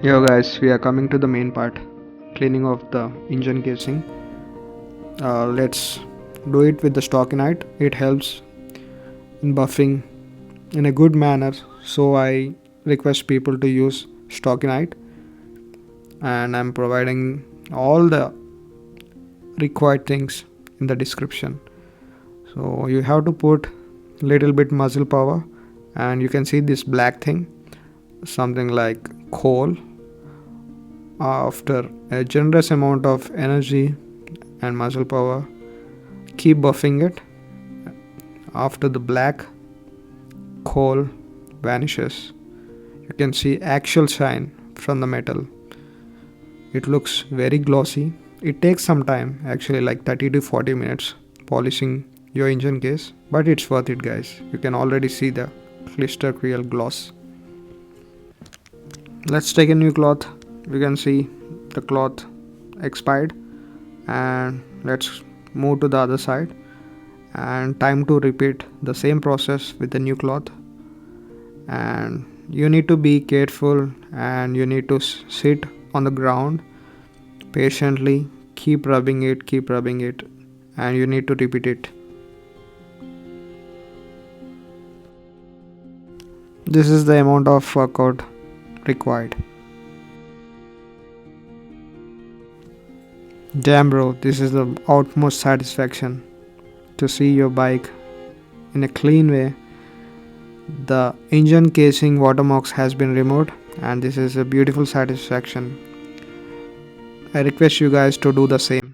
Yo guys, we are coming to the main part, cleaning of the engine casing. Let's do it with the stockinite. It helps in buffing in a good manner, so I request people to use stockinite, and I'm providing all the required things in the description. So you have to put little bit muscle power, and you can see this black thing, something like coal. After a generous amount of energy and muscle power, keep buffing it. After the black coal vanishes, you can see actual shine from the metal. It looks very glossy. It takes some time, actually like 30 to 40 minutes polishing your engine case, but it's worth it guys. You can already see the crystal clear gloss. Let's take a new cloth. You can see the cloth expired, and let's move to the other side, and time to repeat the same process with the new cloth. And you need to be careful, and you need to sit on the ground patiently, keep rubbing it, and you need to repeat it. This is the amount of workout required. Damn bro, this is the utmost satisfaction to see your bike in a clean way. The engine casing watermarks has been removed, and this is a beautiful satisfaction. I request you guys to do the same.